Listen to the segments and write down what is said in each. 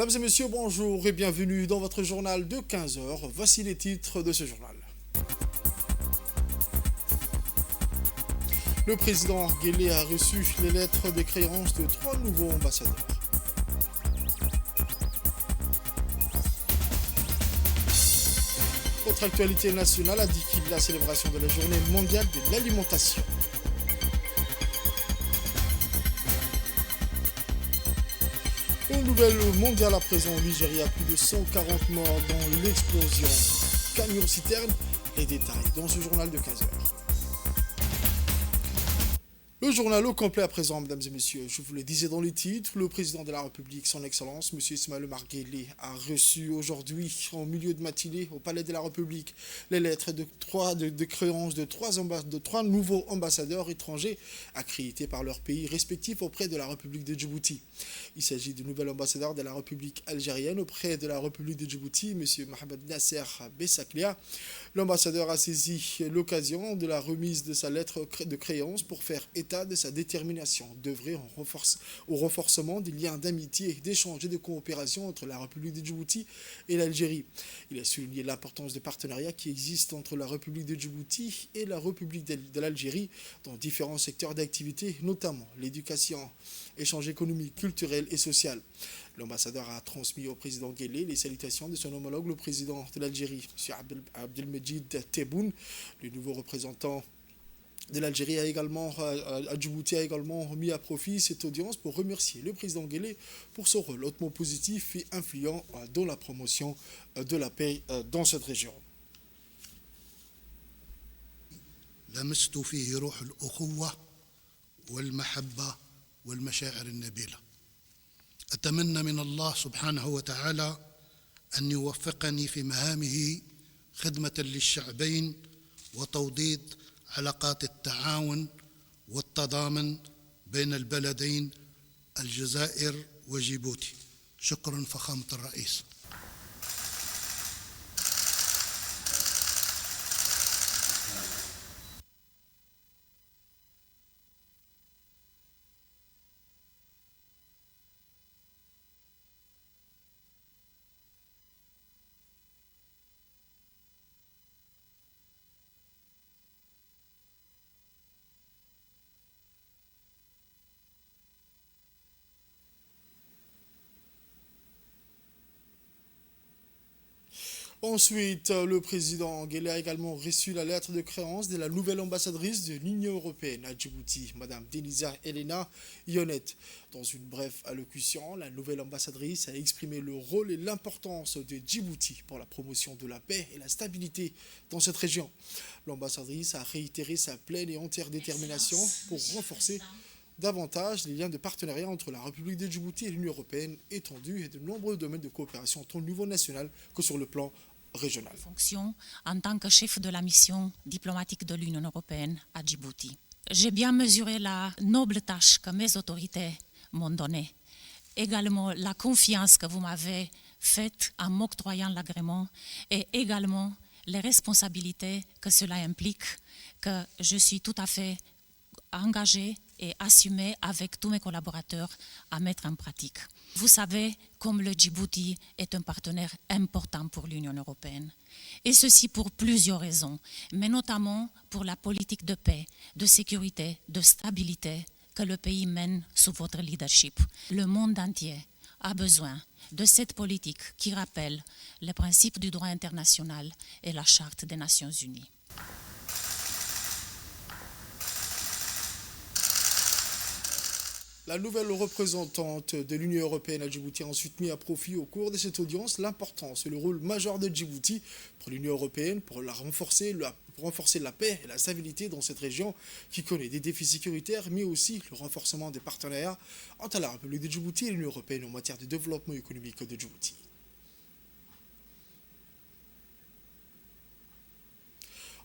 Mesdames et messieurs, bonjour et bienvenue dans votre journal de 15 heures. Voici les titres de ce journal. Le président Guelleh a reçu les lettres de créance de 3 nouveaux ambassadeurs. Autre actualité nationale indique la célébration de la journée mondiale de l'alimentation. Une nouvelle mondiale à présent au Nigeria, plus de 140 morts dans l'explosion camion-citerne. Les détails dans ce journal de 15 heures. Le journal au complet à présent, mesdames et messieurs. Je vous le disais dans les titres, le président de la République, son Excellence, M. Ismaël Omar Guelleh, a reçu aujourd'hui, en milieu de matinée, au Palais de la République, les lettres de créance de trois nouveaux ambassadeurs étrangers accrédités par leurs pays respectifs auprès de la République de Djibouti. Il s'agit du nouvel ambassadeur de la République algérienne auprès de la République de Djibouti, M. Mohamed Nasser Bessaklia. L'ambassadeur a saisi l'occasion de la remise de sa lettre de créance pour faire état de sa détermination d'œuvrer au renforcement des liens d'amitié, d'échange et de coopération entre la République de Djibouti et l'Algérie. Il a souligné l'importance des partenariats qui existent entre la République de Djibouti et la République de l'Algérie dans différents secteurs d'activité, notamment l'éducation, échange économique, culturel et social. L'ambassadeur a transmis au président Guelleh les salutations de son homologue, le président de l'Algérie, M. Abdelmejid Tebboune. Le nouveau représentant de l'Algérie à Djibouti a également mis à profit cette audience pour remercier le président Guelleh pour son rôle hautement positif et influent dans la promotion de la paix dans cette région. لمست فيه روح الأخوة والمحبة والمشاعر النبيلة. أتمنى من الله سبحانه وتعالى أن يوفقني في مهامه خدمة للشعبين وتوطيد علاقات التعاون والتضامن بين البلدين الجزائر وجيبوتي. شكرا فخامة الرئيس. Ensuite, le président Guelleh a également reçu la lettre de créance de la nouvelle ambassadrice de l'Union européenne à Djibouti, Mme Denisa Elena Ionet. Dans une brève allocution, la nouvelle ambassadrice a exprimé le rôle et l'importance de Djibouti pour la promotion de la paix et la stabilité dans cette région. L'ambassadrice a réitéré sa pleine et entière détermination pour renforcer davantage les liens de partenariat entre la République de Djibouti et l'Union européenne étendus et de nombreux domaines de coopération tant au niveau national que sur le plan régional. Fonction en tant que chef de la mission diplomatique de l'Union européenne à Djibouti. J'ai bien mesuré la noble tâche que mes autorités m'ont donnée, également la confiance que vous m'avez faite en m'octroyant l'agrément et également les responsabilités que cela implique, que je suis tout à fait engagée et assumée avec tous mes collaborateurs à mettre en pratique. Vous savez, comme le Djibouti est un partenaire important pour l'Union européenne, et ceci pour plusieurs raisons, mais notamment pour la politique de paix, de sécurité, de stabilité que le pays mène sous votre leadership. Le monde entier a besoin de cette politique qui rappelle les principes du droit international et la Charte des Nations Unies. La nouvelle représentante de l'Union européenne à Djibouti a ensuite mis à profit au cours de cette audience l'importance et le rôle majeur de Djibouti pour l'Union européenne, pour renforcer la paix et la stabilité dans cette région qui connaît des défis sécuritaires, mais aussi le renforcement des partenariats entre la République de Djibouti et l'Union européenne en matière de développement économique de Djibouti.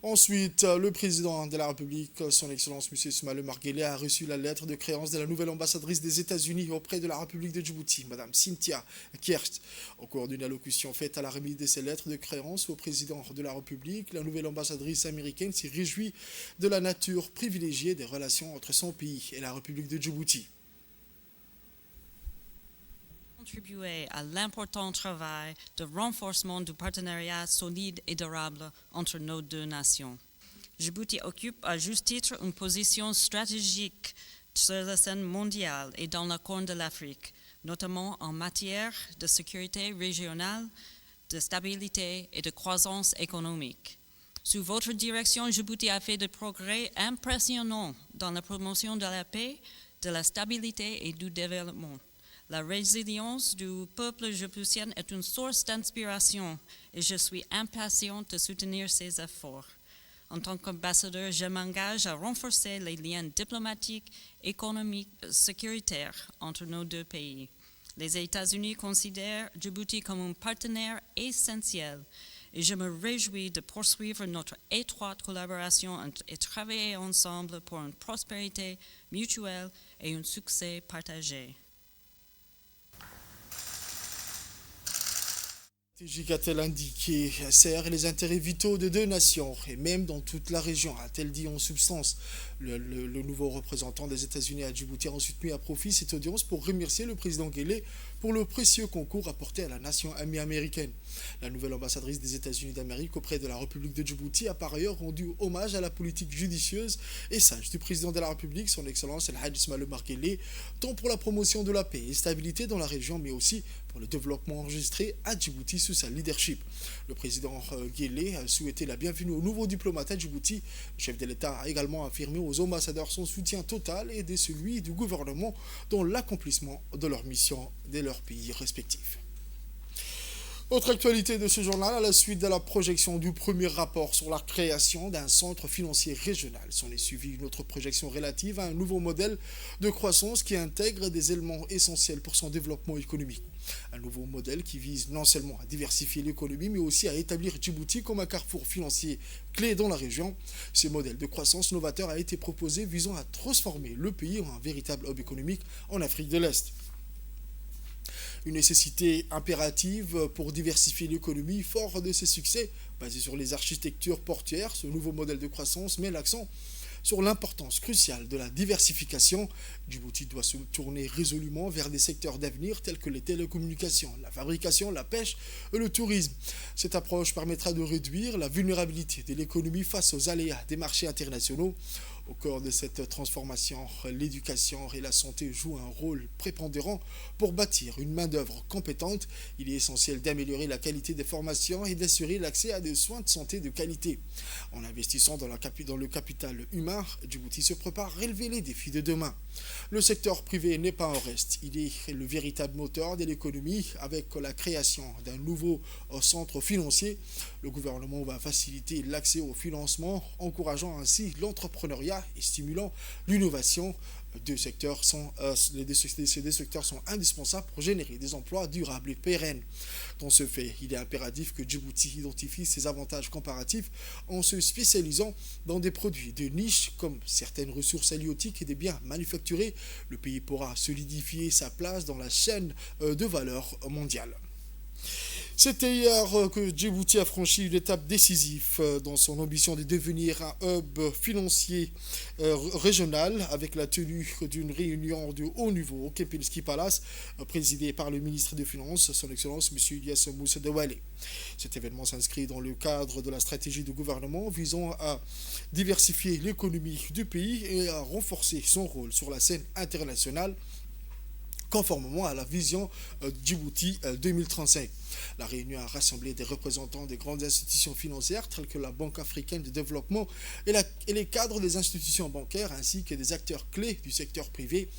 Ensuite, le président de la République, son Excellence M. Ismaël Omar Guelleh, a reçu la lettre de créance de la nouvelle ambassadrice des États-Unis auprès de la République de Djibouti, Mme Cynthia Kierst. Au cours d'une allocution faite à la remise de ces lettres de créance au président de la République, la nouvelle ambassadrice américaine s'est réjouie de la nature privilégiée des relations entre son pays et la République de Djibouti. contribuer à l'important travail de renforcement du partenariat solide et durable entre nos deux nations. Djibouti occupe à juste titre une position stratégique sur la scène mondiale et dans la Corne de l'Afrique, notamment en matière de sécurité régionale, de stabilité et de croissance économique. Sous votre direction, Djibouti a fait des progrès impressionnants dans la promotion de la paix, de la stabilité et du développement. La résilience du peuple djiboutien est une source d'inspiration et je suis impatiente de soutenir ces efforts. En tant qu'ambassadeur, je m'engage à renforcer les liens diplomatiques, économiques, sécuritaires entre nos deux pays. Les États-Unis considèrent Djibouti comme un partenaire essentiel et je me réjouis de poursuivre notre étroite collaboration et travailler ensemble pour une prospérité mutuelle et un succès partagé. A-t-elle indiqué, sert les intérêts vitaux de deux nations et même dans toute la région, a-t-elle dit en substance. Le nouveau représentant des États-Unis à Djibouti a ensuite mis à profit cette audience pour remercier le président Guelleh pour le précieux concours apporté à la nation amie américaine. La nouvelle ambassadrice des États-Unis d'Amérique auprès de la République de Djibouti a par ailleurs rendu hommage à la politique judicieuse et sage du président de la République, son Excellence El Hadj Ismaïla Omar Guelleh, tant pour la promotion de la paix et stabilité dans la région, mais aussi pour le développement enregistré à Djibouti sous sa leadership. Le président Guelleh a souhaité la bienvenue aux nouveaux diplomates à Djibouti. Le chef de l'État a également affirmé aux ambassadeurs son soutien total et de celui du gouvernement dans l'accomplissement de leur mission dans leurs pays respectifs. Autre actualité de ce journal, à la suite de la projection du premier rapport sur la création d'un centre financier régional. S'en est suivi une autre projection relative à un nouveau modèle de croissance qui intègre des éléments essentiels pour son développement économique. Un nouveau modèle qui vise non seulement à diversifier l'économie, mais aussi à établir Djibouti comme un carrefour financier clé dans la région. Ce modèle de croissance novateur a été proposé visant à transformer le pays en un véritable hub économique en Afrique de l'Est. Une nécessité impérative pour diversifier l'économie. Fort de ses succès, basé sur les architectures portuaires, ce nouveau modèle de croissance met l'accent sur l'importance cruciale de la diversification. Djibouti doit se tourner résolument vers des secteurs d'avenir tels que les télécommunications, la fabrication, la pêche et le tourisme. Cette approche permettra de réduire la vulnérabilité de l'économie face aux aléas des marchés internationaux. Au cœur de cette transformation, l'éducation et la santé jouent un rôle prépondérant pour bâtir une main-d'œuvre compétente. Il est essentiel d'améliorer la qualité des formations et d'assurer l'accès à des soins de santé de qualité. En investissant dans le capital humain, Djibouti se prépare à relever les défis de demain. Le secteur privé n'est pas en reste. Il est le véritable moteur de l'économie avec la création d'un nouveau centre financier. Le gouvernement va faciliter l'accès au financement, encourageant ainsi l'entrepreneuriat et stimulant l'innovation. Ces deux secteurs sont indispensables pour générer des emplois durables et pérennes. Dans ce fait, il est impératif que Djibouti identifie ses avantages comparatifs en se spécialisant dans des produits de niche comme certaines ressources halieutiques et des biens manufacturés. Le pays pourra solidifier sa place dans la chaîne de valeur mondiale. C'était hier que Djibouti a franchi une étape décisive dans son ambition de devenir un hub financier régional avec la tenue d'une réunion de haut niveau au Kempinski Palace présidée par le ministre des Finances, son Excellence M. Ilyas Moussa Dawale. Cet événement s'inscrit dans le cadre de la stratégie du gouvernement visant à diversifier l'économie du pays et à renforcer son rôle sur la scène internationale conformément à la vision Djibouti 2035. La réunion a rassemblé des représentants des grandes institutions financières telles que la Banque africaine de développement et les cadres des institutions bancaires ainsi que des acteurs clés du secteur privé.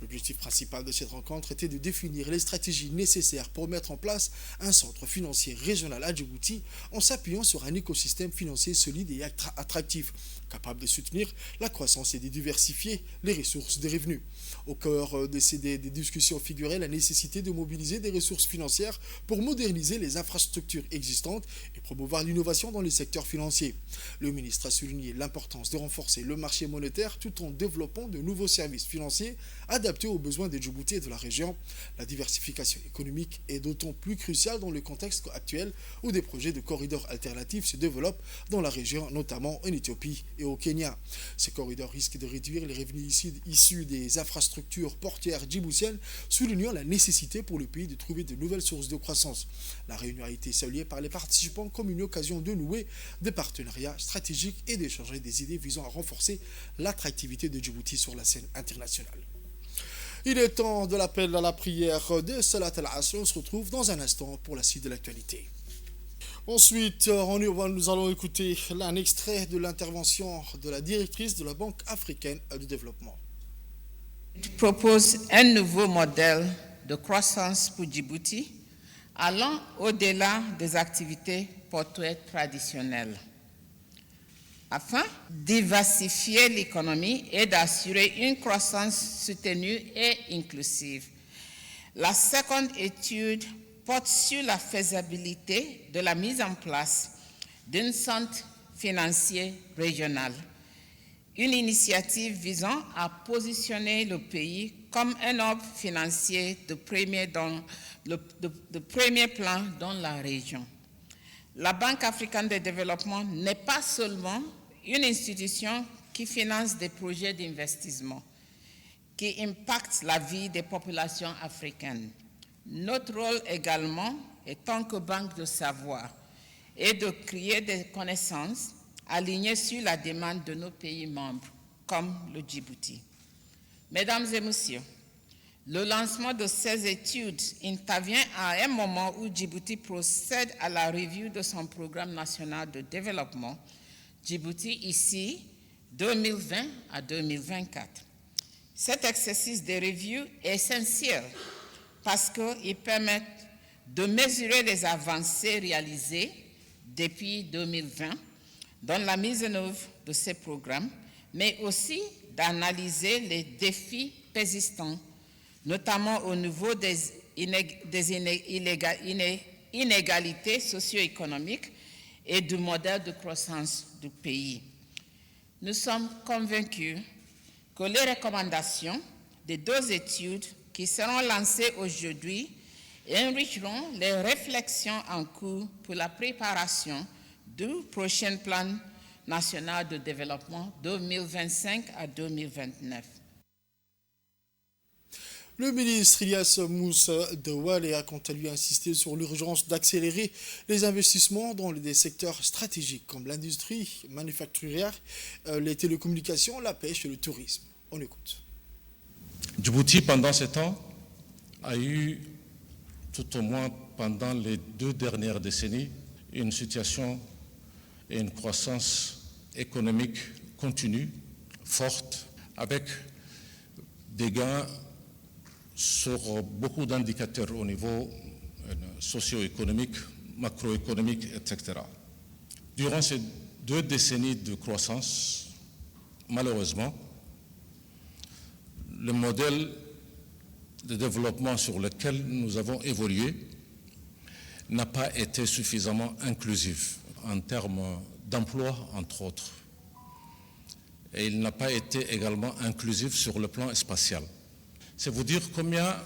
L'objectif principal de cette rencontre était de définir les stratégies nécessaires pour mettre en place un centre financier régional à Djibouti en s'appuyant sur un écosystème financier solide et attractif, capable de soutenir la croissance et de diversifier les ressources des revenus. Au cœur des discussions figurait la nécessité de mobiliser des ressources financières pour moderniser les infrastructures existantes et promouvoir l'innovation dans les secteurs financiers. Le ministre a souligné l'importance de renforcer le marché monétaire tout en développant de nouveaux services financiers adaptés adaptée aux besoins des Djiboutiens et de la région. La diversification économique est d'autant plus cruciale dans le contexte actuel où des projets de corridors alternatifs se développent dans la région, notamment en Éthiopie et au Kenya. Ces corridors risquent de réduire les revenus issus des infrastructures portières djiboutiennes, soulignant la nécessité pour le pays de trouver de nouvelles sources de croissance. La réunion a été saluée par les participants comme une occasion de nouer des partenariats stratégiques et d'échanger des idées visant à renforcer l'attractivité de Djibouti sur la scène internationale. Il est temps de l'appel à la prière de Salat al-Asr. On se retrouve dans un instant pour la suite de l'actualité. Ensuite, nous allons écouter un extrait de l'intervention de la directrice de la Banque africaine de développement. Je propose un nouveau modèle de croissance pour Djibouti, allant au-delà des activités portuaires traditionnelles, afin de diversifier l'économie et d'assurer une croissance soutenue et inclusive. La seconde étude porte sur la faisabilité de la mise en place d'un centre financier régional, une initiative visant à positionner le pays comme un hub financier de premier plan dans la région. La Banque africaine de développement n'est pas seulement une institution qui finance des projets d'investissement qui impactent la vie des populations africaines. Notre rôle également, en tant que banque de savoir, est de créer des connaissances alignées sur la demande de nos pays membres, comme le Djibouti. Mesdames et messieurs, le lancement de ces études intervient à un moment où Djibouti procède à la revue de son programme national de développement, Djibouti ici, 2020 à 2024. Cet exercice de revue est essentiel parce qu'il permet de mesurer les avancées réalisées depuis 2020 dans la mise en œuvre de ces programmes, mais aussi d'analyser les défis persistants, notamment au niveau des inégalités socio-économiques et du modèle de croissance du pays. Nous sommes convaincus que les recommandations des deux études qui seront lancées aujourd'hui enrichiront les réflexions en cours pour la préparation du prochain plan national de développement 2025 à 2029. Le ministre Ilyas Moussa Douale a quant à lui insisté sur l'urgence d'accélérer les investissements dans des secteurs stratégiques comme l'industrie manufacturière, les télécommunications, la pêche et le tourisme. On écoute. Djibouti, pendant ce temps, a eu, tout au moins pendant les 2 dernières décennies, une situation et une croissance économique continue, forte, avec des gains sur beaucoup d'indicateurs au niveau socio-économique, macroéconomique, etc. Durant ces 2 décennies de croissance, malheureusement, le modèle de développement sur lequel nous avons évolué n'a pas été suffisamment inclusif en termes d'emploi, entre autres. Et il n'a pas été également inclusif sur le plan spatial. C'est vous dire combien,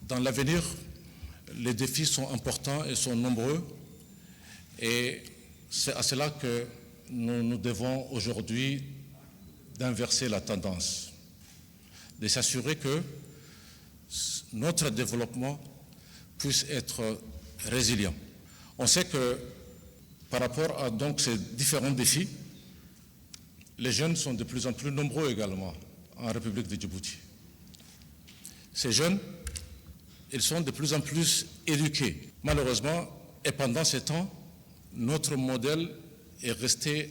dans l'avenir, les défis sont importants et sont nombreux. Et c'est à cela que nous devons aujourd'hui d'inverser la tendance, de s'assurer que notre développement puisse être résilient. On sait que par rapport à donc ces différents défis, les jeunes sont de plus en plus nombreux également en République de Djibouti. Ces jeunes, ils sont de plus en plus éduqués. Malheureusement, et pendant ces temps, notre modèle est resté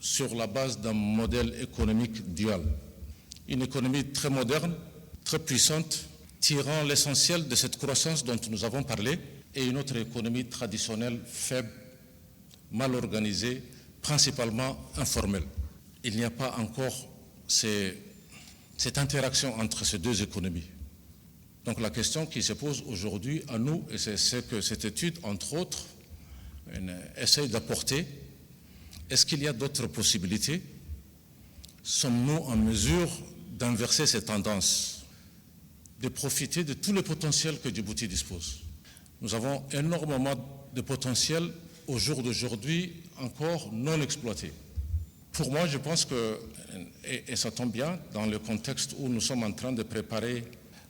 sur la base d'un modèle économique dual. Une économie très moderne, très puissante, tirant l'essentiel de cette croissance dont nous avons parlé, et une autre économie traditionnelle, faible, mal organisée, principalement informelle. Il n'y a pas encore cette interaction entre ces 2 économies. Donc la question qui se pose aujourd'hui à nous, et c'est ce que cette étude, entre autres, essaye d'apporter, est-ce qu'il y a d'autres possibilités? Sommes-nous en mesure d'inverser ces tendances? de profiter de tout le potentiel que Djibouti dispose. Nous avons énormément de potentiel au jour d'aujourd'hui encore non exploité. Pour moi, je pense que, et ça tombe bien, dans le contexte où nous sommes en train de préparer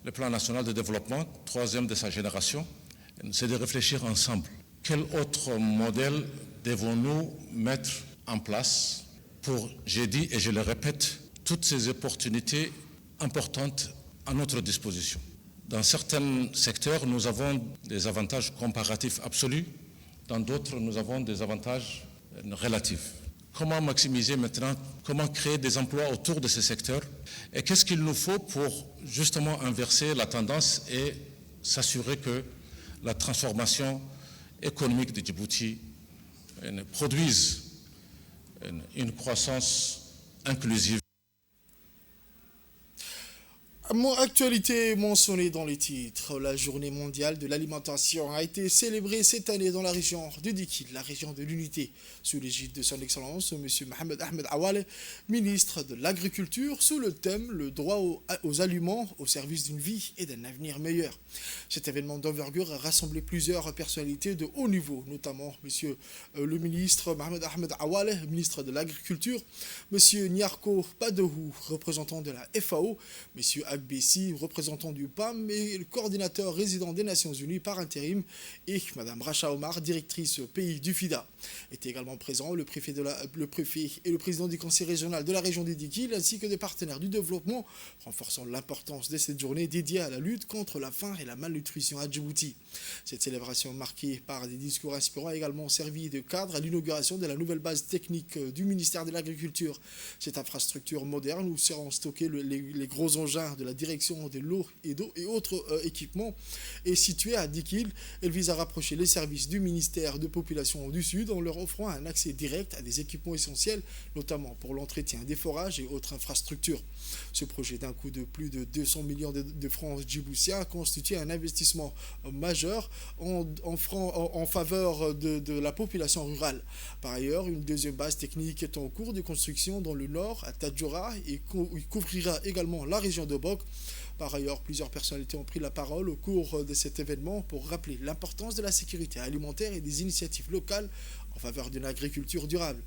le plan national de développement, troisième de sa génération, c'est de réfléchir ensemble. Quel autre modèle devons-nous mettre en place pour, j'ai dit et je le répète, toutes ces opportunités importantes à notre disposition. Dans certains secteurs, nous avons des avantages comparatifs absolus, dans d'autres, nous avons des avantages relatifs. Comment maximiser maintenant, comment créer des emplois autour de ces secteurs et qu'est-ce qu'il nous faut pour justement inverser la tendance et s'assurer que la transformation économique de Djibouti produise une croissance inclusive. Actualité mentionnée dans les titres, la journée mondiale de l'alimentation a été célébrée cette année dans la région de Dikil, la région de l'unité, sous l'égide de son Excellence, M. Mohamed Ahmed Awale, ministre de l'Agriculture, sous le thème « Le droit aux aliments au service d'une vie et d'un avenir meilleur ». Cet événement d'envergure a rassemblé plusieurs personnalités de haut niveau, notamment M. le ministre Mohamed Ahmed Awale, ministre de l'Agriculture, M. Nyarko Padehou, représentant de la FAO, M. Agbessi, représentant du PAM, et le coordinateur résident des Nations Unies par intérim, et Mme Racha Omar, directrice pays du FIDA. Étaient également présents le préfet et le président du conseil régional de la région des Dikil, ainsi que des partenaires du développement, renforçant l'importance de cette journée dédiée à la lutte contre la faim et la malnutrition à Djibouti. Cette célébration marquée par des discours inspirants a également servi de cadre à l'inauguration de la nouvelle base technique du ministère de l'Agriculture. Cette infrastructure moderne où seront stockés les gros engins de la direction de l'eau et autres équipements est située à Dikil. Elle vise à rapprocher les services du ministère de Population du Sud en leur offrant un accès direct à des équipements essentiels, notamment pour l'entretien des forages et autres infrastructures. Ce projet d'un coût de plus de 200 millions de francs djiboutiens constitue un investissement majeur en faveur de la population rurale. Par ailleurs, une deuxième base technique est en cours de construction dans le nord, à Tadjoura, et couvrira également la région de Bok. Par ailleurs, plusieurs personnalités ont pris la parole au cours de cet événement pour rappeler l'importance de la sécurité alimentaire et des initiatives locales en faveur d'une agriculture durable.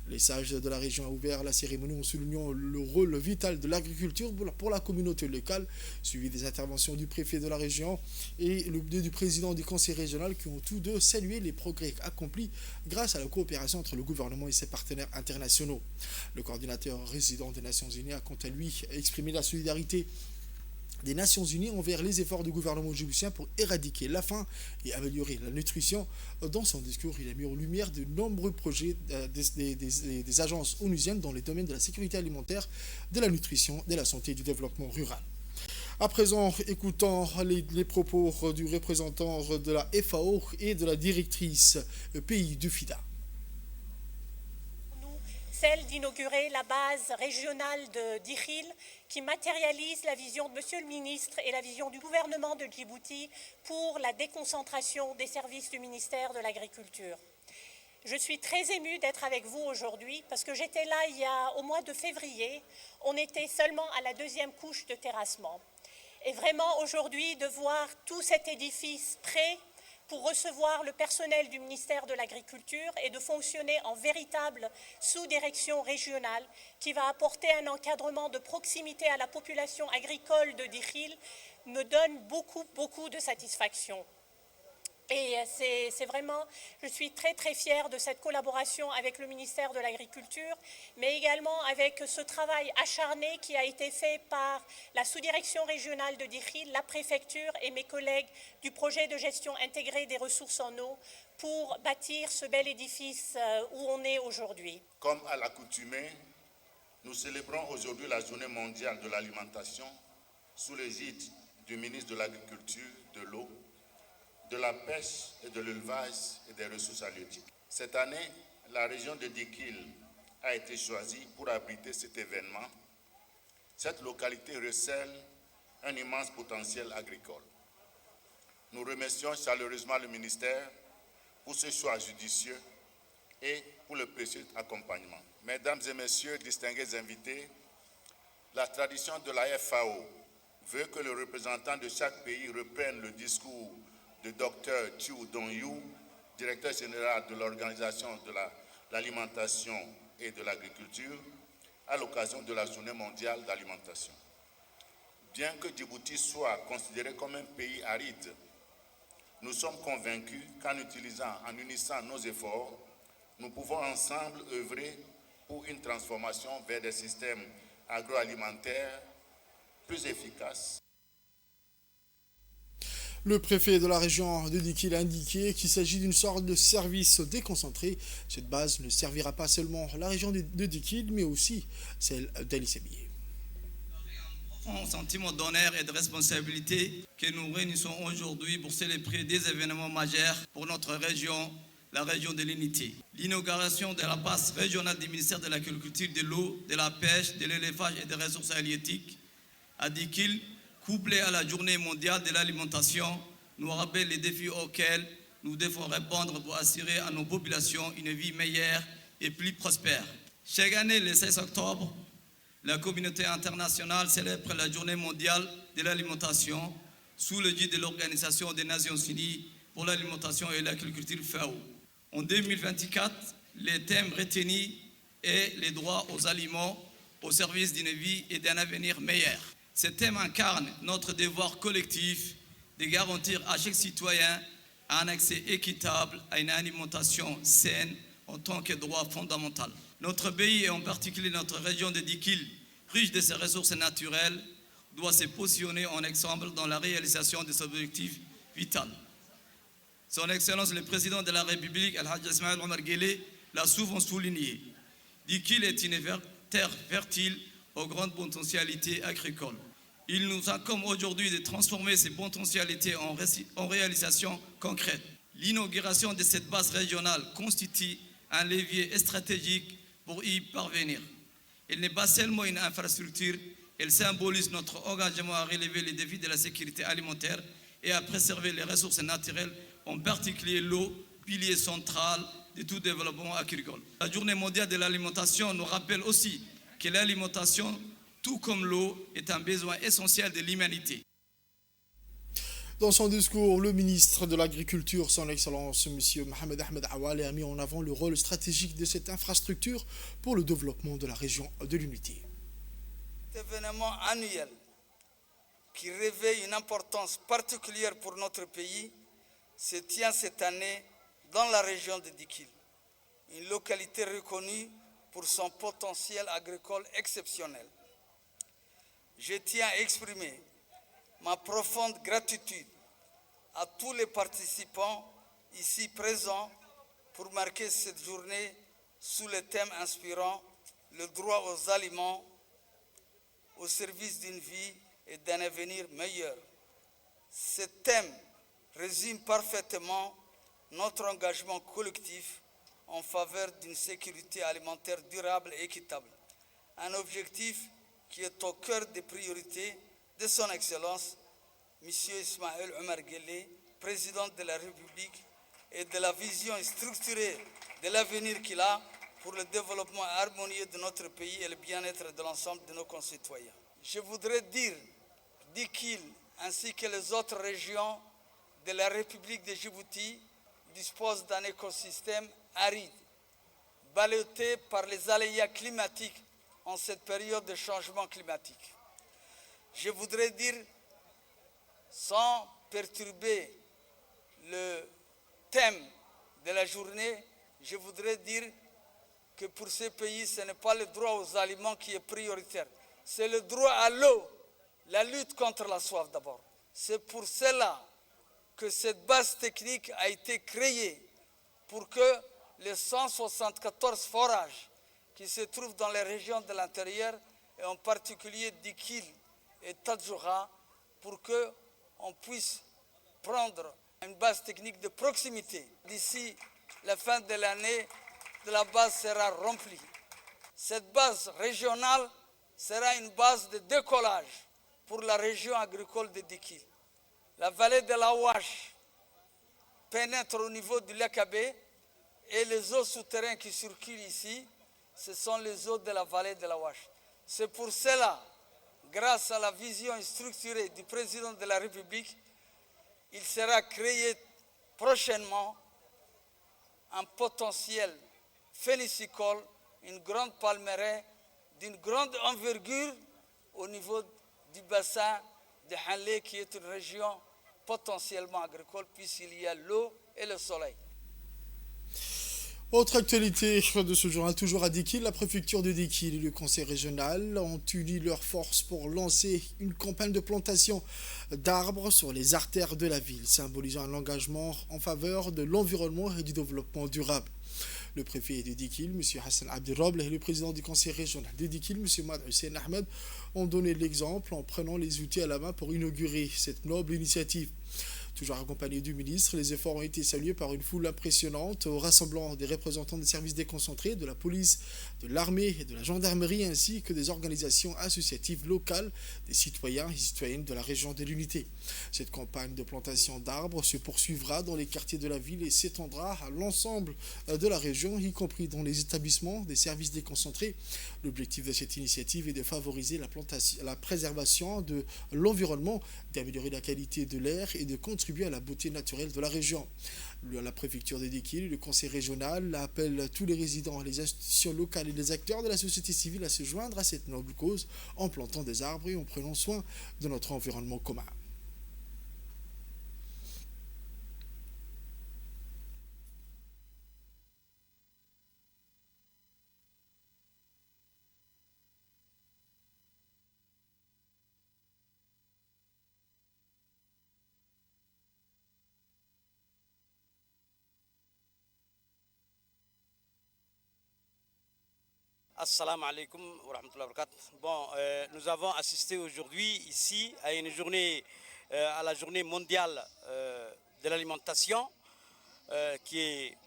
Les sages de la région ont ouvert la cérémonie en soulignant le rôle vital de l'agriculture pour la communauté locale, suivi des interventions du préfet de la région et du président du conseil régional qui ont tous deux salué les progrès accomplis grâce à la coopération entre le gouvernement et ses partenaires internationaux. Le coordinateur résident des Nations Unies a quant à lui exprimé la solidarité des Nations Unies envers les efforts du gouvernement djiboutien pour éradiquer la faim et améliorer la nutrition. Dans son discours, il a mis en lumière de nombreux projets des agences onusiennes dans les domaines de la sécurité alimentaire, de la nutrition, de la santé et du développement rural. À présent, écoutons les propos du représentant de la FAO et de la directrice pays du FIDA. Celle d'inaugurer la base régionale de Dikil qui matérialise la vision de Monsieur le ministre et la vision du gouvernement de Djibouti pour la déconcentration des services du ministère de l'Agriculture. Je suis très émue d'être avec vous aujourd'hui parce que j'étais là au mois de février, on était seulement à la deuxième couche de terrassement. Et vraiment aujourd'hui de voir tout cet édifice prêt pour recevoir le personnel du ministère de l'Agriculture et de fonctionner en véritable sous-direction régionale qui va apporter un encadrement de proximité à la population agricole de Dikil me donne beaucoup de satisfaction. Et c'est vraiment, je suis très fière de cette collaboration avec le ministère de l'Agriculture, mais également avec ce travail acharné qui a été fait par la sous-direction régionale de Dikil, la préfecture et mes collègues du projet de gestion intégrée des ressources en eau pour bâtir ce bel édifice où on est aujourd'hui. Comme à l'accoutumée, nous célébrons aujourd'hui la journée mondiale de l'alimentation sous l'égide du ministre de l'Agriculture, de l'eau, de la pêche et de l'élevage et des ressources halieutiques. Cette année, la région de Dikil a été choisie pour abriter cet événement. Cette localité recèle un immense potentiel agricole. Nous remercions chaleureusement le ministère pour ce choix judicieux et pour le précieux accompagnement. Mesdames et messieurs, distingués invités, la tradition de la FAO veut que le représentant de chaque pays reprenne le discours de Dr Chiu Dong-yu, directeur général de l'Organisation de l'alimentation et de l'agriculture, à l'occasion de la Journée mondiale d'alimentation. Bien que Djibouti soit considéré comme un pays aride, nous sommes convaincus qu'en unissant nos efforts, nous pouvons ensemble œuvrer pour une transformation vers des systèmes agroalimentaires plus efficaces. Le préfet de la région de Dikil a indiqué qu'il s'agit d'une sorte de service déconcentré. Cette base ne servira pas seulement la région de Dikil, mais aussi celle d'Ali Sébié. Un sentiment d'honneur et de responsabilité que nous réunissons aujourd'hui pour célébrer des événements majeurs pour notre région, la région de l'unité. L'inauguration de la base régionale du ministère de l'Agriculture, de l'eau, de la pêche, de l'élevage et des ressources halieutiques à Dikil, couplée à la journée mondiale de l'alimentation, nous rappelle les défis auxquels nous devons répondre pour assurer à nos populations une vie meilleure et plus prospère. Chaque année, le 16 octobre, la communauté internationale célèbre la journée mondiale de l'alimentation sous l'égide de l'Organisation des Nations Unies pour l'alimentation et l'agriculture FAO. En 2024, les thèmes retenus est les droits aux aliments au service d'une vie et d'un avenir meilleur. Ce thème incarne notre devoir collectif de garantir à chaque citoyen un accès équitable à une alimentation saine en tant que droit fondamental. Notre pays et en particulier notre région de Dikil, riche de ses ressources naturelles, doit se positionner en exemple dans la réalisation de ses objectifs vitaux. Son Excellence le Président de la République, Al-Hajj Ismaël Omar Guelleh, l'a souvent souligné. Dikil est une terre fertile aux grandes potentialités agricoles. Il nous incombe aujourd'hui de transformer ces potentialités en réalisations concrètes. L'inauguration de cette base régionale constitue un levier stratégique pour y parvenir. Elle n'est pas seulement une infrastructure, elle symbolise notre engagement à relever les défis de la sécurité alimentaire et à préserver les ressources naturelles, en particulier l'eau, pilier central de tout développement agricole. La Journée mondiale de l'alimentation nous rappelle aussi que l'alimentation, tout comme l'eau, est un besoin essentiel de l'humanité. Dans son discours, le ministre de l'Agriculture, son Excellence, M. Mohamed Ahmed Awale, a mis en avant le rôle stratégique de cette infrastructure pour le développement de la région de l'unité. Cet événement annuel qui revêt une importance particulière pour notre pays se tient cette année dans la région de Dikil, une localité reconnue pour son potentiel agricole exceptionnel. Je tiens à exprimer ma profonde gratitude à tous les participants ici présents pour marquer cette journée sous le thème inspirant « Le droit aux aliments au service d'une vie et d'un avenir meilleur ». Ce thème résume parfaitement notre engagement collectif en faveur d'une sécurité alimentaire durable et équitable, un objectif qui est au cœur des priorités de son Excellence, M. Ismaël Omar Guelleh, président de la République, et de la vision structurée de l'avenir qu'il a pour le développement harmonieux de notre pays et le bien-être de l'ensemble de nos concitoyens. Je voudrais dire Dikil ainsi que les autres régions de la République de Djibouti disposent d'un écosystème aride, ballotté par les aléas climatiques en cette période de changement climatique. Je voudrais dire, sans perturber le thème de la journée, je voudrais dire que pour ces pays, ce n'est pas le droit aux aliments qui est prioritaire, c'est le droit à l'eau, la lutte contre la soif d'abord. C'est pour cela que cette base technique a été créée, pour que les 174 forages qui se trouvent dans les régions de l'intérieur, et en particulier Dikil et Tadjoura, pour qu'on puisse prendre une base technique de proximité. D'ici la fin de l'année, la base sera remplie. Cette base régionale sera une base de décollage pour la région agricole de Dikil. La vallée de la Ouache pénètre au niveau du lac Abbé et les eaux souterraines qui circulent ici, ce sont les eaux de la vallée de la Ouache. C'est pour cela, grâce à la vision structurée du président de la République, il sera créé prochainement un potentiel phénicicole, une grande palmeraie d'une grande envergure au niveau du bassin de Hanlé, qui est une région potentiellement agricole puisqu'il y a l'eau et le soleil. Autre actualité de ce journal, toujours à Dikil, la préfecture de Dikil et le conseil régional ont uni leurs forces pour lancer une campagne de plantation d'arbres sur les artères de la ville, symbolisant un engagement en faveur de l'environnement et du développement durable. Le préfet de Dikil, M. Hassan Abdirable, et le président du conseil régional de Dikil, M. Mad Hussein Ahmed, ont donné l'exemple en prenant les outils à la main pour inaugurer cette noble initiative. Toujours accompagné du ministre, les efforts ont été salués par une foule impressionnante, rassemblant des représentants des services déconcentrés, de la police, de l'armée et de la gendarmerie, ainsi que des organisations associatives locales, des citoyens et citoyennes de la région de l'Unité. Cette campagne de plantation d'arbres se poursuivra dans les quartiers de la ville et s'étendra à l'ensemble de la région, y compris dans les établissements des services déconcentrés. L'objectif de cette initiative est de favoriser la préservation de l'environnement, d'améliorer la qualité de l'air et de contribuer à la beauté naturelle de la région. La préfecture de Dikil, le conseil régional appelle tous les résidents, les institutions locales et les acteurs de la société civile à se joindre à cette noble cause en plantant des arbres et en prenant soin de notre environnement commun. Assalamu alaikum wa rahmatullahi wa barakatuh. Bon, nous avons assisté aujourd'hui ici à une journée, à la journée mondiale de l'alimentation, qui est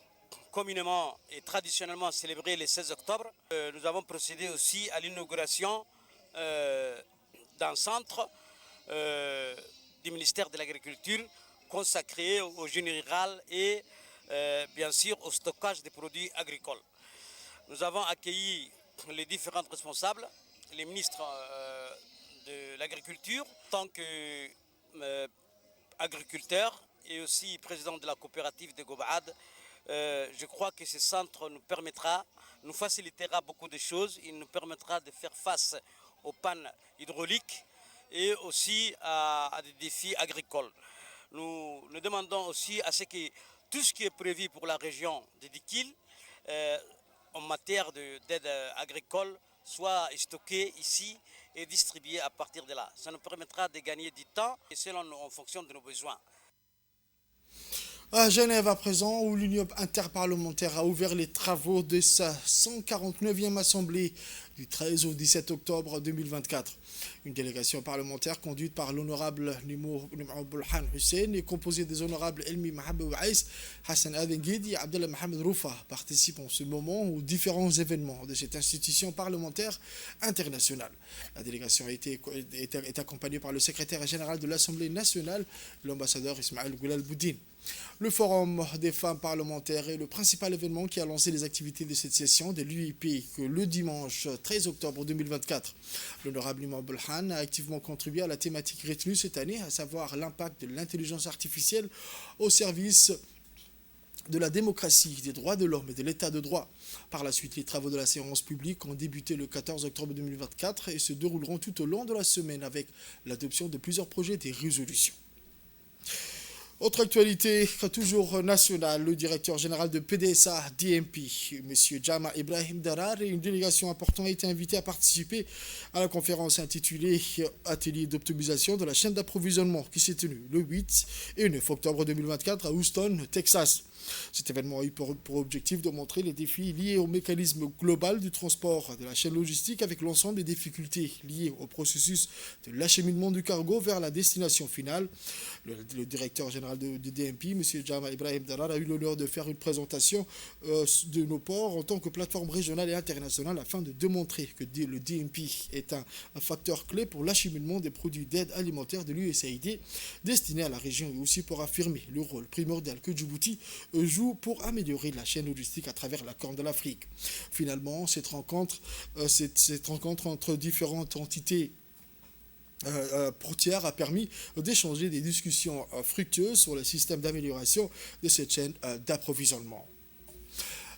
communément et traditionnellement célébrée le 16 octobre. Nous avons procédé aussi à l'inauguration d'un centre du ministère de l'Agriculture consacré au génie rural et bien sûr au stockage des produits agricoles. Nous avons accueilli les différents responsables, les ministres de l'agriculture, en tant qu'agriculteurs et aussi président de la coopérative de Gobaad. Je crois que ce centre nous permettra, nous facilitera beaucoup de choses. Il nous permettra de faire face aux pannes hydrauliques et aussi à des défis agricoles. Nous demandons aussi à ce que tout ce qui est prévu pour la région de Dikil, en matière d'aide agricole, soit stocké ici et distribué à partir de là. Ça nous permettra de gagner du temps et en fonction de nos besoins. À Genève à présent, où l'Union interparlementaire a ouvert les travaux de sa 149e assemblée du 13 au 17 octobre 2024. Une délégation parlementaire conduite par l'honorable Nimo Bulhan Hussein et composée des honorables Elmi Mahabou Aïs, Hassan Adenguid et Abdallah Mohamed Roufa participent en ce moment aux différents événements de cette institution parlementaire internationale. La délégation est accompagnée par le secrétaire général de l'Assemblée nationale, l'ambassadeur Ismaël Goulal Boudine. Le Forum des femmes parlementaires est le principal événement qui a lancé les activités de cette session de l'UIP le dimanche 13 octobre 2024. L'honorable Imam Bulhan a activement contribué à la thématique retenue cette année, à savoir l'impact de l'intelligence artificielle au service de la démocratie, des droits de l'homme et de l'état de droit. Par la suite, les travaux de la séance publique ont débuté le 14 octobre 2024 et se dérouleront tout au long de la semaine avec l'adoption de plusieurs projets de résolutions. Autre actualité, toujours nationale, le directeur général de PDSA DMP, M. Jama Ibrahim Darar, et une délégation importante a été invitée à participer à la conférence intitulée Atelier d'optimisation de la chaîne d'approvisionnement qui s'est tenue le 8 et 9 octobre 2024 à Houston, Texas. Cet événement a eu pour objectif de montrer les défis liés au mécanisme global du transport de la chaîne logistique avec l'ensemble des difficultés liées au processus de l'acheminement du cargo vers la destination finale. Le directeur général de DMP, M. Jama Ibrahim Darar, a eu l'honneur de faire une présentation de nos ports en tant que plateforme régionale et internationale afin de démontrer que le DMP est un facteur clé pour l'acheminement des produits d'aide alimentaire de l'USAID destinés à la région et aussi pour affirmer le rôle primordial que Djibouti joue pour améliorer la chaîne logistique à travers la Corne de l'Afrique. Finalement, cette rencontre entre différentes entités portière a permis d'échanger des discussions fructueuses sur le système d'amélioration de cette chaîne d'approvisionnement.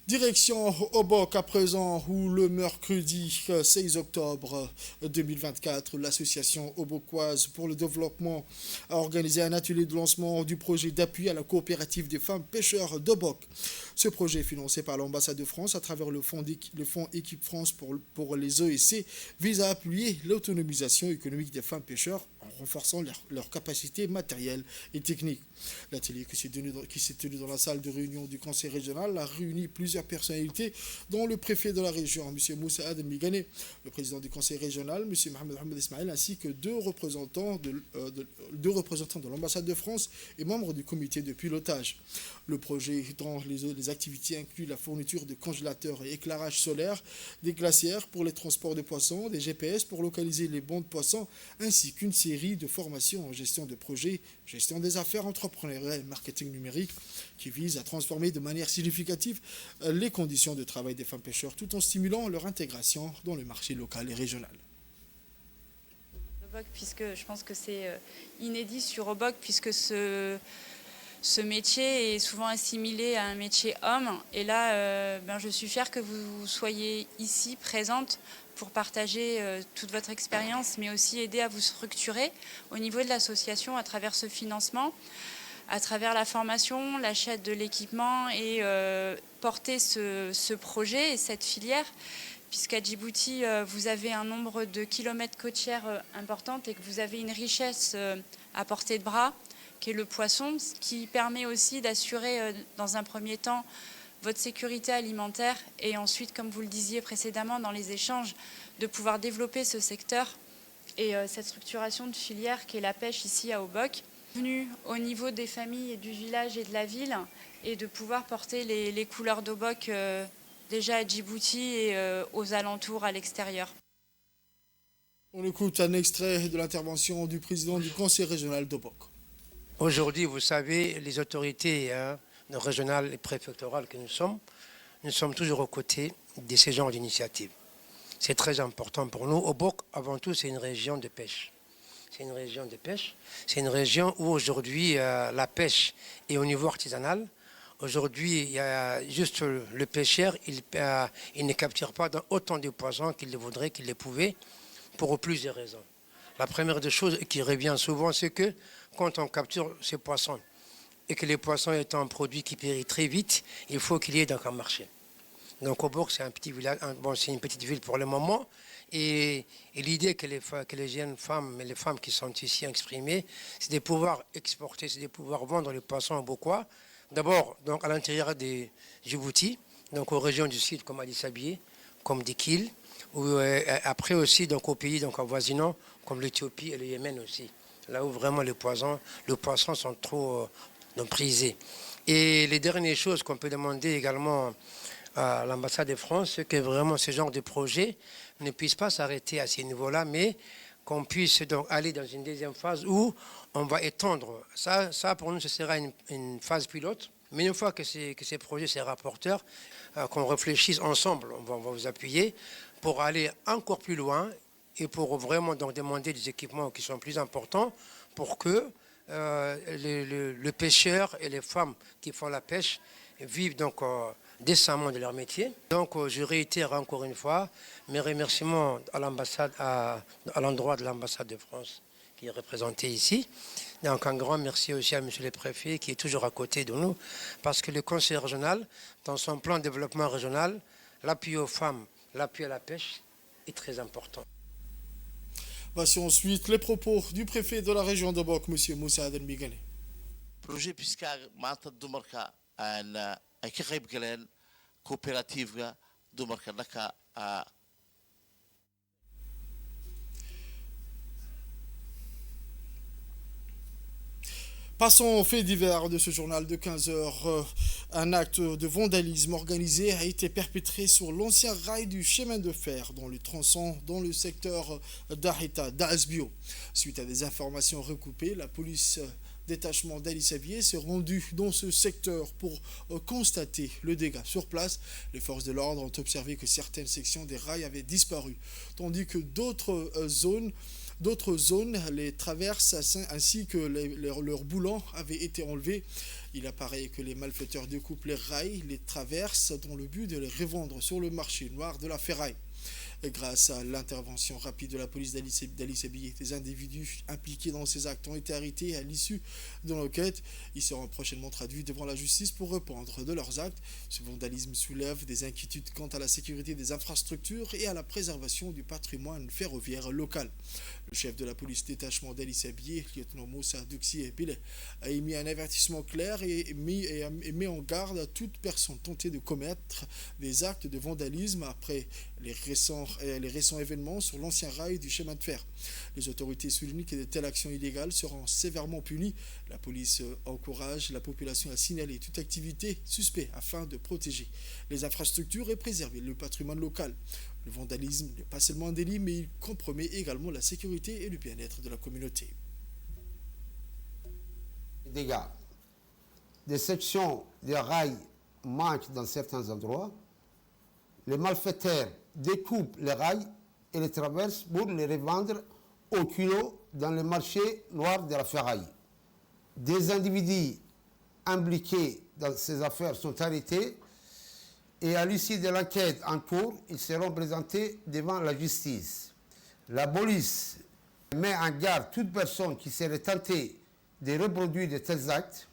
Direction Obok à présent, où le mercredi 16 octobre 2024, l'association obokoise pour le développement a organisé un atelier de lancement du projet d'appui à la coopérative des femmes pêcheurs d'Obok. Ce projet, financé par l'ambassade de France à travers le fonds Équipe France pour les EEC, vise à appuyer l'autonomisation économique des femmes pêcheurs en renforçant leurs capacités matérielles et techniques. L'atelier qui s'est tenu dans la salle de réunion du conseil régional a réuni plusieurs personnalités, dont le préfet de la région, M. Moussa Adem Migane, le président du conseil régional, M. Mohamed Ahmed Ismail, ainsi que deux représentants de l'ambassade de France et membres du comité de pilotage. Le projet, dans les activités, inclut la fourniture de congélateurs et éclairage solaire, des glacières pour les transports de poissons, des GPS pour localiser les bons de poissons, ainsi qu'une série de formations en gestion de projets, gestion des affaires entrepreneuriales et marketing numérique, qui visent à transformer de manière significative les conditions de travail des femmes pêcheurs tout en stimulant leur intégration dans le marché local et régional. Puisque je pense que c'est inédit sur Obok, puisque ce métier est souvent assimilé à un métier homme. Et là, je suis fière que vous soyez ici, présente, pour partager toute votre expérience, mais aussi aider à vous structurer au niveau de l'association à travers ce financement, à travers la formation, l'achat de l'équipement et porter ce projet et cette filière, puisqu'à Djibouti, vous avez un nombre de kilomètres côtières importante et que vous avez une richesse à portée de bras, qui est le poisson, ce qui permet aussi d'assurer dans un premier temps votre sécurité alimentaire et ensuite, comme vous le disiez précédemment dans les échanges, de pouvoir développer ce secteur et cette structuration de filière qui est la pêche ici à Obok. Venu au niveau des familles et du village et de la ville et de pouvoir porter les couleurs d'Obok déjà à Djibouti et aux alentours à l'extérieur. On écoute un extrait de l'intervention du président du conseil régional d'Obok. Aujourd'hui, vous savez, les autorités régionales et préfectorales que nous sommes toujours aux côtés de ces genres d'initiatives. C'est très important pour nous. Obok, avant tout, c'est une région de pêche. C'est une région de pêche. C'est une région où aujourd'hui la pêche est au niveau artisanal. Aujourd'hui, il y a juste le pêcheur, il ne capture pas autant de poissons qu'il le voudrait, qu'il le pouvait, pour plusieurs raisons. La première des choses qui revient souvent, c'est que quand on capture ces poissons et que les poissons étant un produit qui périt très vite, il faut qu'il y ait donc un marché. Donc Obok, c'est un petit village, c'est une petite ville pour le moment. Et l'idée que les jeunes femmes et les femmes qui sont ici exprimées, c'est de pouvoir exporter, c'est de pouvoir vendre les poissons obokois. D'abord, donc à l'intérieur de Djibouti, donc aux régions du sud comme Addis Abeba, comme Dikil, ou après aussi donc aux pays donc avoisinants comme l'Éthiopie et le Yémen aussi, là où vraiment les poissons sont trop prisés. Et les dernières choses qu'on peut demander également à l'ambassade de France, c'est que vraiment ce genre de projet ne puisse pas s'arrêter à ce niveau-là, mais qu'on puisse donc aller dans une deuxième phase où on va étendre. Ça pour nous, ce sera une phase pilote. Mais une fois que ces projets, ces rapporteurs, qu'on réfléchisse ensemble, on va vous appuyer pour aller encore plus loin et pour vraiment donc demander des équipements qui sont plus importants pour que le pêcheur et les femmes qui font la pêche vivent donc décemment de leur métier. Donc je réitère encore une fois mes remerciements à l'ambassade, à l'endroit de l'ambassade de France qui est représentée ici. Donc un grand merci aussi à M. le préfet qui est toujours à côté de nous, parce que le conseil régional, dans son plan de développement régional, l'appui aux femmes, l'appui à la pêche est très important. Voici ensuite les propos du préfet de la région d'Obok, M. Moussa Adel Migane. Projet puisqu'à Mata Dumarka ay ka qayb galeen coopérative dumarka dhanka Passons aux faits divers de ce journal de 15 heures. Un acte de vandalisme organisé a été perpétré sur l'ancien rail du chemin de fer dans le tronçon dans le secteur d'Aheta, d'Asbio. Suite à des informations recoupées, la police détachement d'Addis Abeba s'est rendu dans ce secteur pour constater le dégât. Sur place, les forces de l'ordre ont observé que certaines sections des rails avaient disparu, tandis que d'autres zones D'autres zones les traversent ainsi que leurs boulons avaient été enlevés. Il apparaît que les malfaiteurs découpent les rails, les traversent dans le but de les revendre sur le marché noir de la ferraille. Et grâce à l'intervention rapide de la police d'Ali Sébié, des individus impliqués dans ces actes ont été arrêtés à l'issue de l'enquête. Ils seront prochainement traduits devant la justice pour répondre de leurs actes. Ce vandalisme soulève des inquiétudes quant à la sécurité des infrastructures et à la préservation du patrimoine ferroviaire local. Le chef de la police détachement d'Ali Sébié, lieutenant Moussa Douxi Bile, a émis un avertissement clair et met en garde à toute personne tentée de commettre des actes de vandalisme après les récents événements sur l'ancien rail du chemin de fer. Les autorités soulignent que de telles actions illégales seront sévèrement punies. La police encourage la population à signaler toute activité suspecte afin de protéger les infrastructures et préserver le patrimoine local. Le vandalisme n'est pas seulement un délit, mais il compromet également la sécurité et le bien-être de la communauté. Dégâts. Des sections de rails manquent dans certains endroits. Les malfaiteurs découpent les rails et les traversent pour les revendre au kilo dans le marché noir de la ferraille. Des individus impliqués dans ces affaires sont arrêtés et à l'issue de l'enquête en cours, ils seront présentés devant la justice. La police met en garde toute personne qui serait tentée de reproduire de tels actes.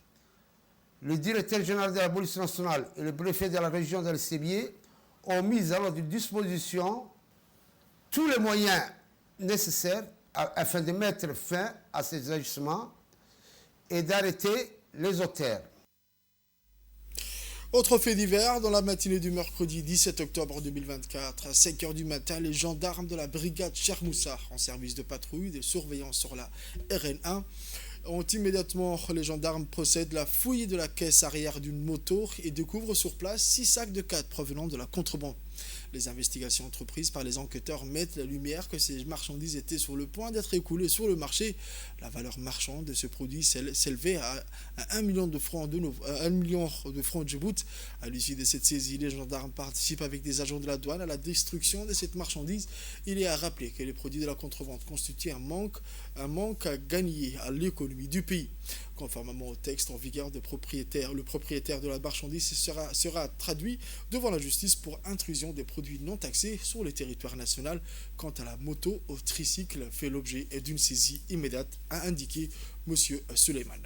Le directeur général de la police nationale et le préfet de la région d'Ali Sébié ont mis à leur disposition tous les moyens nécessaires afin de mettre fin à ces agissements et d'arrêter les auteurs. Autre fait divers, dans la matinée du mercredi 17 octobre 2024, à 5 h du matin, les gendarmes de la brigade Chermoussa, en service de patrouille de surveillance sur la RN1, les gendarmes procèdent à la fouille de la caisse arrière d'une moto et découvrent sur place 6 sacs de 4 provenant de la contrebande. Les investigations entreprises par les enquêteurs mettent la lumière que ces marchandises étaient sur le point d'être écoulées sur le marché. La valeur marchande de ce produit s'élevait à 1 million de francs de Djibouti. À l'issue de cette saisie, les gendarmes participent avec des agents de la douane à la destruction de cette marchandise. Il est à rappeler que les produits de la contrebande constituent un manque à gagner à l'économie du pays. Conformément au texte en vigueur le propriétaire de la marchandise sera traduit devant la justice pour intrusion des produits non taxés sur le territoire national. Quant à la moto au tricycle, fait l'objet d'une saisie immédiate, a indiqué M. Suleiman.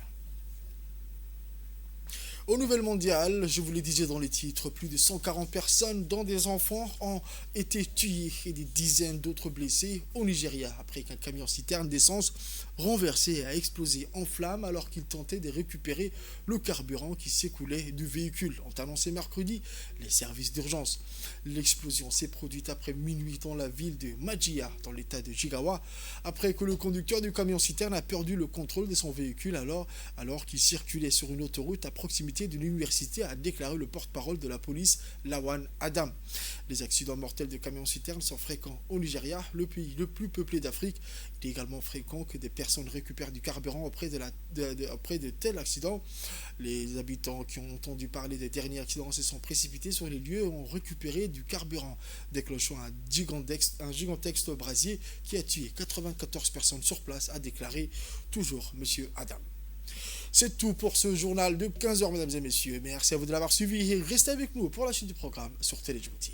Aux nouvelles mondiales, je vous le disais dans les titres, plus de 140 personnes, dont des enfants, ont été tuées et des dizaines d'autres blessés au Nigeria après qu'un camion-citerne d'essence renversé a explosé en flammes alors qu'il tentait de récupérer le carburant qui s'écoulait du véhicule, ont annoncé mercredi les services d'urgence. L'explosion s'est produite après minuit dans la ville de Majia, dans l'état de Jigawa, après que le conducteur du camion-citerne a perdu le contrôle de son véhicule alors qu'il circulait sur une autoroute à proximité de l'université, a déclaré le porte-parole de la police, Lawan Adam. Les accidents mortels de camions-citernes sont fréquents au Nigeria, le pays le plus peuplé d'Afrique. Il est également fréquent que des personnes récupèrent du carburant auprès de tels accidents. Les habitants qui ont entendu parler des derniers accidents se sont précipités sur les lieux et ont récupéré du carburant, déclenchant un gigantesque brasier qui a tué 94 personnes sur place, a déclaré toujours M. Adam. C'est tout pour ce journal de 15 h, mesdames et messieurs. Merci à vous de l'avoir suivi et restez avec nous pour la suite du programme sur Télé Djibouti.